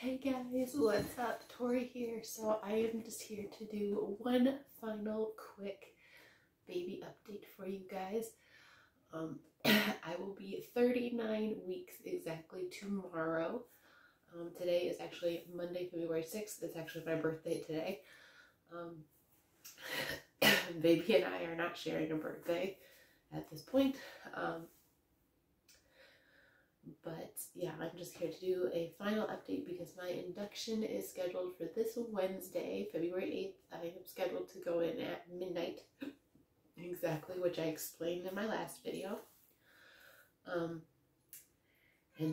Hey guys, what's up? Tori here. So I am just here to do one final quick baby update for you guys. I will be 39 weeks exactly tomorrow. Today is actually Monday, February 6th. It's actually my birthday today. Baby and I are not sharing a birthday at this point. But yeah, I'm just here to do a final update because my induction is scheduled for this Wednesday, February 8th. I am scheduled to go in at midnight, exactly, which I explained in my last video. And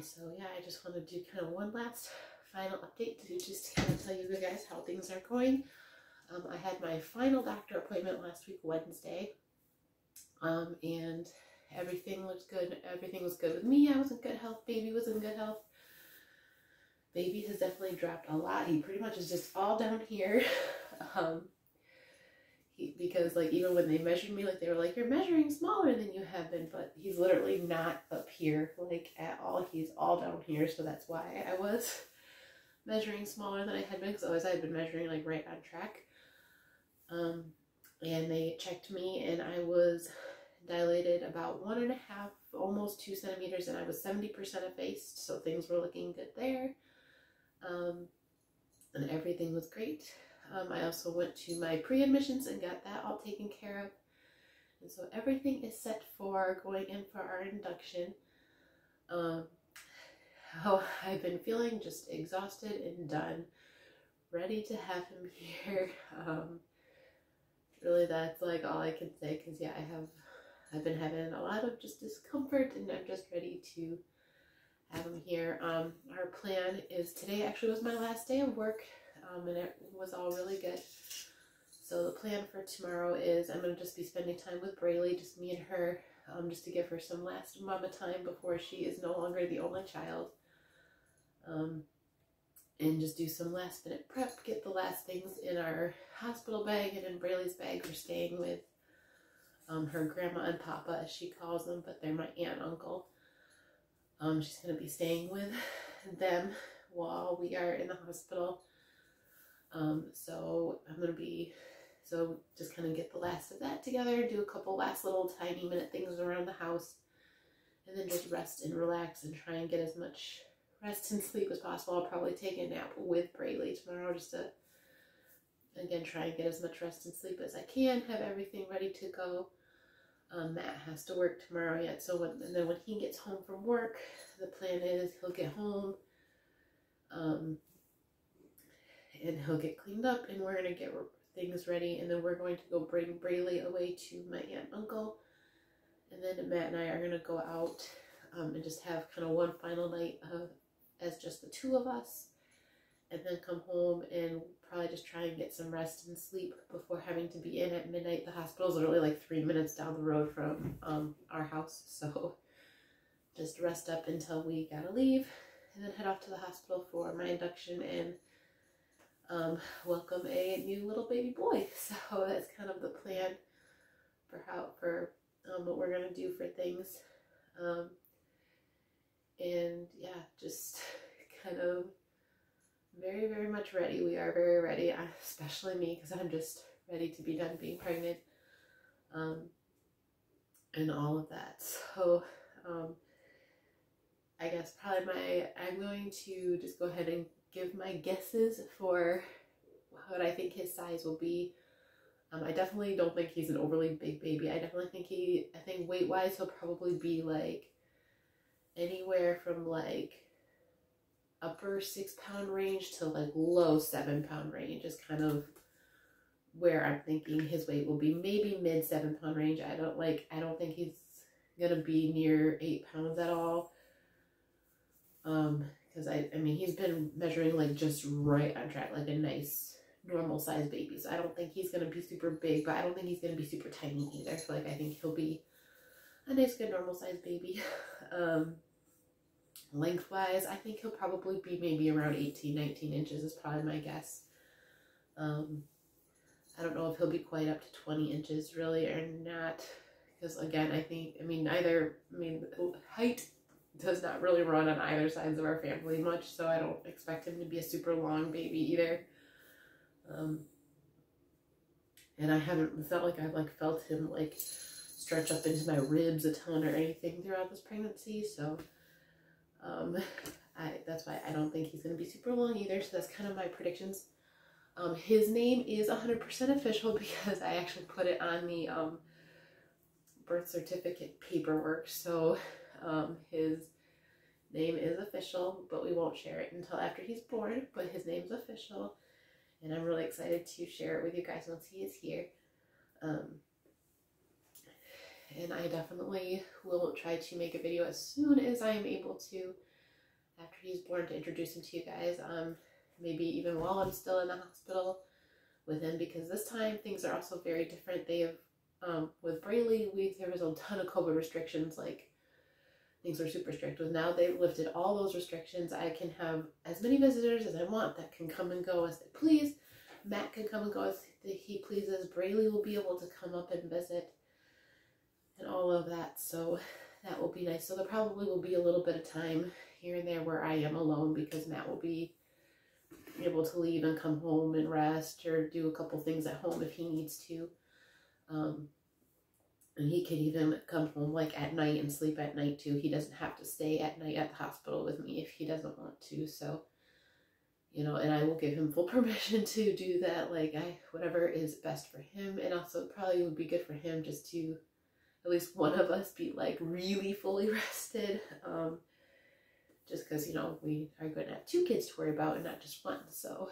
so yeah, I just want to do kind of one last final update to just kind of tell you guys how things are going. I had my final doctor appointment last week, Wednesday, and everything looked good. Everything was good with me. I was in good health. Baby was in good health. Baby has definitely dropped a lot. He pretty much is just all down here. Because like even when they measured me, like they were like, you're measuring smaller than you have been, but he's literally not up here like at all. He's all down here, so that's why I was measuring smaller than I had been, because always I had been measuring like right on track. And they checked me and I was dilated about 1.5, almost 2 centimeters, and I was 70% effaced, so things were looking good there. And everything was great. I also went to my pre-admissions and got that all taken care of. And so everything is set for going in for our induction. I've been feeling just exhausted and done, ready to have him here. Really, that's like all I can say, because yeah, I've been having a lot of just discomfort, and I'm just ready to have him here. Our plan is today actually was my last day of work, and it was all really good. So the plan for tomorrow is I'm going to just be spending time with Braylee, just me and her, just to give her some last mama time before she is no longer the only child. And just do some last minute prep, get the last things in our hospital bag and in Braylee's bag. We're staying with her grandma and papa, as she calls them, but they're my aunt and uncle. She's going to be staying with them while we are in the hospital. So I'm going to be, just kind of get the last of that together, do a couple last little tiny minute things around the house, and then just rest and relax and try and get as much rest and sleep as possible. I'll probably take a nap with Braylee tomorrow, just to, again, try and get as much rest and sleep as I can, have everything ready to go. Matt has to work tomorrow yet, so and then when he gets home from work, the plan is he'll get home, and he'll get cleaned up, and we're going to get things ready, and then we're going to go bring Braylee away to my aunt and uncle, and then Matt and I are going to go out and just have kind of one final night as just the two of us, and then come home and probably just try and get some rest and sleep before having to be in at midnight. The hospital's literally like 3 minutes down the road from our house, so just rest up until we gotta leave, and then head off to the hospital for my induction and welcome a new little baby boy. So that's kind of the plan for what we're gonna do for things. And yeah, just kind of very, very much ready. We are very ready, especially me, because I'm just ready to be done being pregnant, and all of that. So I guess probably I'm going to just go ahead and give my guesses for what I think his size will be. I definitely don't think he's an overly big baby. I think weight-wise he'll probably be like anywhere from like upper 6-pound range to like low 7-pound range is kind of where I'm thinking his weight will be. Maybe mid 7-pound range. I don't think he's gonna be near 8 pounds at all. Because I mean he's been measuring like just right on track, like a nice normal sized baby. So I don't think he's gonna be super big, but I don't think he's gonna be super tiny either. So like I think he'll be a nice good normal sized baby. Lengthwise, I think he'll probably be maybe around 18-19 inches is probably my guess. I don't know if he'll be quite up to 20 inches really or not, because again, height does not really run on either sides of our family much, so I don't expect him to be a super long baby either. And I haven't, it's not like I've like felt him like stretch up into my ribs a ton or anything throughout this pregnancy, so that's why I don't think he's going to be super long either, so that's kind of my predictions. His name is 100% official because I actually put it on the birth certificate paperwork, so his name is official, but we won't share it until after he's born, but his name's official, and I'm really excited to share it with you guys once he is here. And I definitely will try to make a video as soon as I am able to after he's born to introduce him to you guys, maybe even while I'm still in the hospital with him, because this time things are also very different. They have, with Braley, there was a ton of COVID restrictions, like things were super strict. With now they've lifted all those restrictions. I can have as many visitors as I want that can come and go as they please. Matt can come and go as he pleases. Braley will be able to come up and visit and all of that, so that will be nice. So there probably will be a little bit of time here and there where I am alone because Matt will be able to leave and come home and rest or do a couple things at home if he needs to. And he can even come home like at night and sleep at night too. He doesn't have to stay at night at the hospital with me if he doesn't want to. So, you know, and I will give him full permission to do that, like whatever is best for him. And also probably would be good for him just to at least one of us be like really fully rested. Just because, you know, we are going to have 2 kids to worry about and not just 1. So,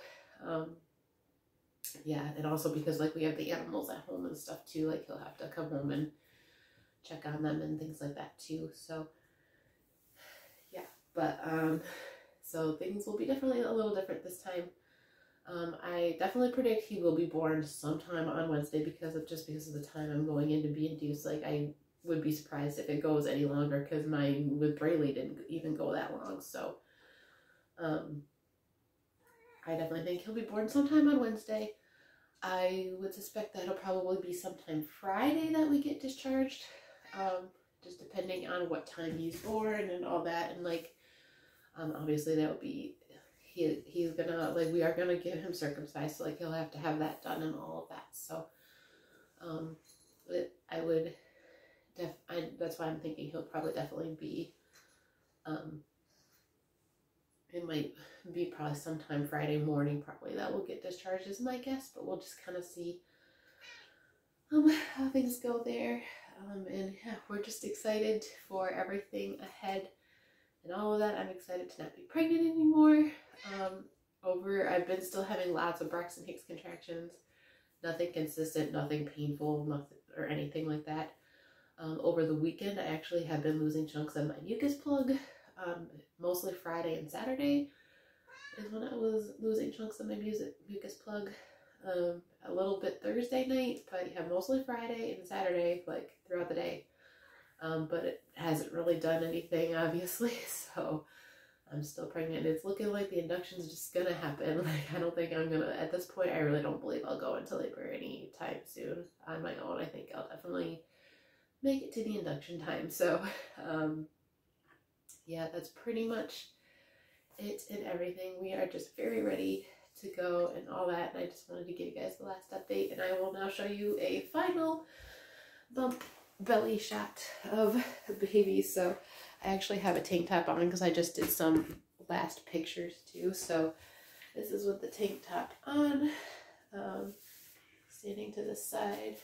yeah, and also because like we have the animals at home and stuff too, like he'll have to come home and check on them and things like that too. So, yeah, but, so things will be definitely a little different this time. I definitely predict he will be born sometime on Wednesday because of the time I'm going in to be induced. Like I would be surprised if it goes any longer because mine with Braley didn't even go that long. So I definitely think he'll be born sometime on Wednesday. I would suspect that it'll probably be sometime Friday that we get discharged, just depending on what time he's born and all that. And like obviously that would be he's gonna, like, we are gonna get him circumcised, so like he'll have to have that done and all of that. So I would that's why I'm thinking he'll probably definitely be it might be probably sometime Friday morning probably that we'll get discharged is my guess, but we'll just kind of see how things go there. And yeah, we're just excited for everything ahead and all of that. I'm excited to not be pregnant anymore. I've been still having lots of Braxton Hicks contractions, nothing consistent, nothing painful, nothing or anything like that. Over the weekend, I actually have been losing chunks of my mucus plug. Mostly Friday and Saturday is when I was losing chunks of my mucus plug. A little bit Thursday night, but yeah, mostly Friday and Saturday, like throughout the day. But it hasn't really done anything, obviously, so I'm still pregnant. It's looking like the induction's just gonna happen. Like, I don't think I'm gonna, at this point, I really don't believe I'll go into labor anytime soon on my own. I think I'll definitely make it to the induction time. So, yeah, that's pretty much it and everything. We are just very ready to go and all that. And I just wanted to give you guys the last update. And I will now show you a final bump belly shot of the baby. So I actually have a tank top on because I just did some last pictures too. So this is with the tank top on, standing to the side.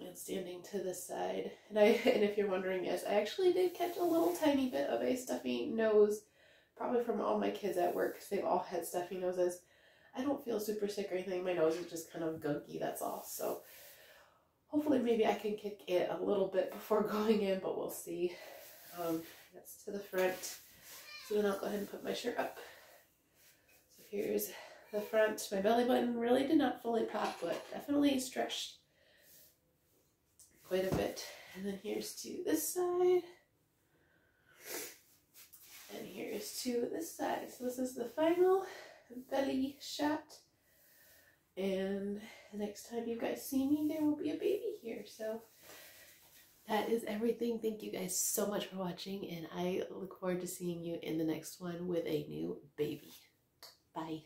And standing to the side. And if you're wondering, yes, I actually did catch a little tiny bit of a stuffy nose, probably from all my kids at work, because they've all had stuffy noses. I don't feel super sick or anything. My nose is just kind of gunky, that's all. So hopefully maybe I can kick it a little bit before going in, but we'll see. That's to the front. So then I'll go ahead and put my shirt up. So here's the front. My belly button really did not fully pop, but definitely stretched quite a bit. And then here's to this side. And here's to this side. So this is the final belly shot. And the next time you guys see me, there will be a baby here. So that is everything. Thank you guys so much for watching, and I look forward to seeing you in the next one with a new baby. Bye.